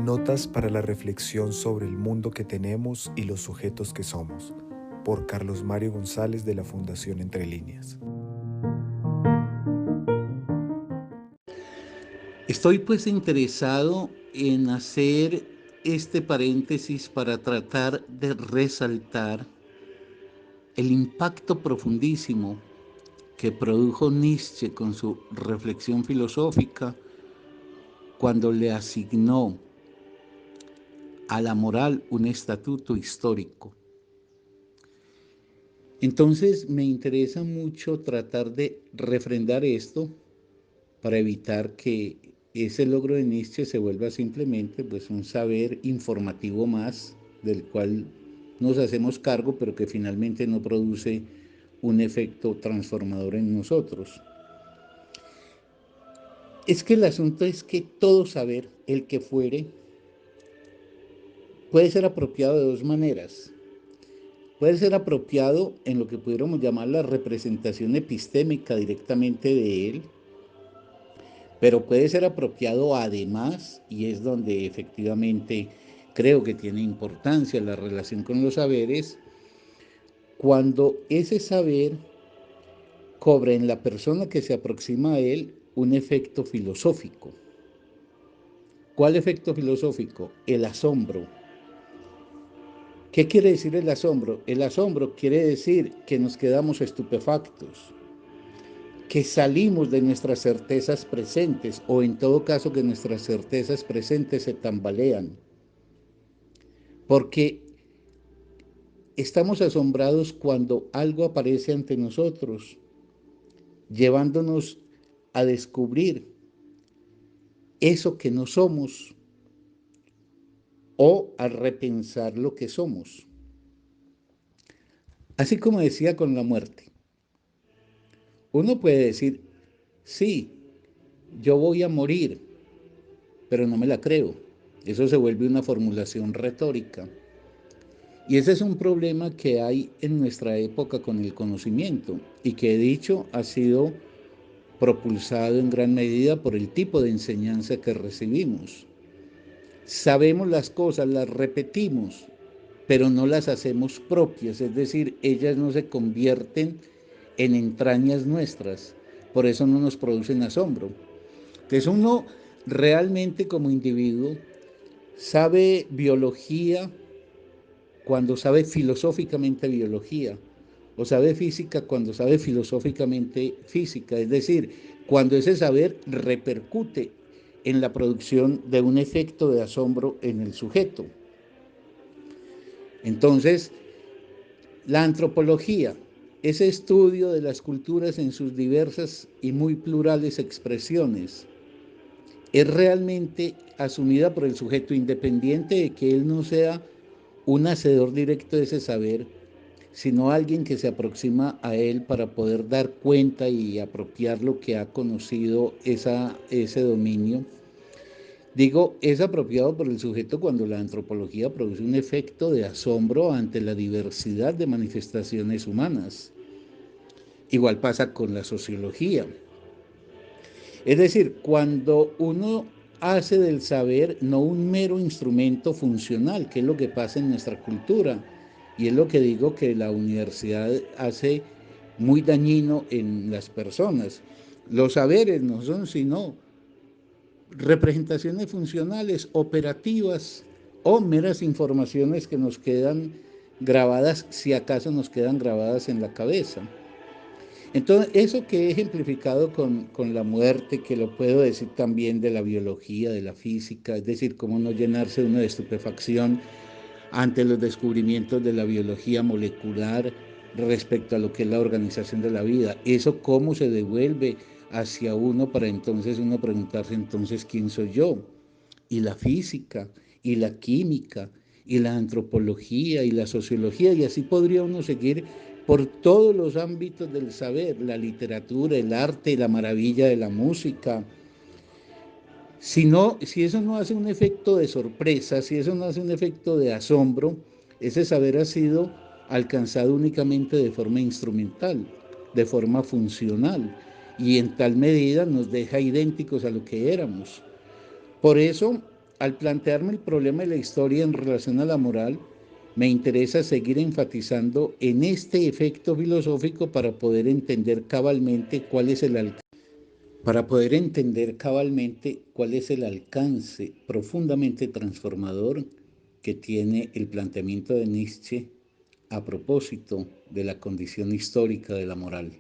Notas para la reflexión sobre el mundo que tenemos y los sujetos que somos, por Carlos Mario González de la Fundación Entre Líneas. Estoy pues interesado en hacer este paréntesis para tratar de resaltar el impacto profundísimo que produjo Nietzsche con su reflexión filosófica cuando le asignó a la moral un estatuto histórico. Entonces me interesa mucho tratar de refrendar esto para evitar que ese logro de Nietzsche se vuelva simplemente pues, un saber informativo más del cual nos hacemos cargo, pero que finalmente no produce un efecto transformador en nosotros. Es que el asunto es que todo saber, el que fuere, puede ser apropiado de dos maneras. Puede ser apropiado en lo que pudiéramos llamar la representación epistémica directamente de él, pero puede ser apropiado además, y es donde efectivamente creo que tiene importancia la relación con los saberes, cuando ese saber cobra en la persona que se aproxima a él un efecto filosófico. ¿Cuál efecto filosófico? El asombro. ¿Qué quiere decir el asombro? El asombro quiere decir que nos quedamos estupefactos, que salimos de nuestras certezas presentes, o en todo caso que nuestras certezas presentes se tambalean, porque estamos asombrados cuando algo aparece ante nosotros, llevándonos a descubrir eso que no somos o a repensar lo que somos. Así como decía con la muerte, uno puede decir, sí, yo voy a morir, pero no me la creo. Eso se vuelve una formulación retórica. Y ese es un problema que hay en nuestra época con el conocimiento y que, he dicho, ha sido propulsado en gran medida por el tipo de enseñanza que recibimos. Sabemos las cosas, las repetimos, pero no las hacemos propias, es decir, ellas no se convierten en entrañas nuestras, por eso no nos producen asombro. Entonces uno realmente como individuo sabe biología cuando sabe filosóficamente biología, o sabe física cuando sabe filosóficamente física, es decir, cuando ese saber repercute en la producción de un efecto de asombro en el sujeto. Entonces, la antropología, ese estudio de las culturas en sus diversas y muy plurales expresiones, es realmente asumida por el sujeto independiente de que él no sea un hacedor directo de ese saber, sino alguien que se aproxima a él para poder dar cuenta y apropiar lo que ha conocido ese dominio. Digo, es apropiado por el sujeto cuando la antropología produce un efecto de asombro ante la diversidad de manifestaciones humanas. Igual pasa con la sociología. Es decir, cuando uno hace del saber no un mero instrumento funcional, que es lo que pasa en nuestra cultura, y es lo que digo que la universidad hace muy dañino en las personas. Los saberes no son sino representaciones funcionales, operativas o meras informaciones que nos quedan grabadas, si acaso nos quedan grabadas en la cabeza. Entonces, eso que he ejemplificado con la muerte, que lo puedo decir también de la biología, de la física, es decir, cómo no llenarse uno de estupefacción ante los descubrimientos de la biología molecular respecto a lo que es la organización de la vida. Eso cómo se devuelve hacia uno para entonces uno preguntarse entonces quién soy yo. Y la física, y la química, y la antropología, y la sociología, y así podría uno seguir por todos los ámbitos del saber, la literatura, el arte, la maravilla de la música. Si eso no hace un efecto de sorpresa, si eso no hace un efecto de asombro, ese saber ha sido alcanzado únicamente de forma instrumental, de forma funcional, y en tal medida nos deja idénticos a lo que éramos. Por eso Al plantearme el problema de la historia en relación a la moral, me interesa seguir enfatizando en este efecto filosófico para poder entender cabalmente cuál es el alcance profundamente transformador que tiene el planteamiento de Nietzsche a propósito de la condición histórica de la moral.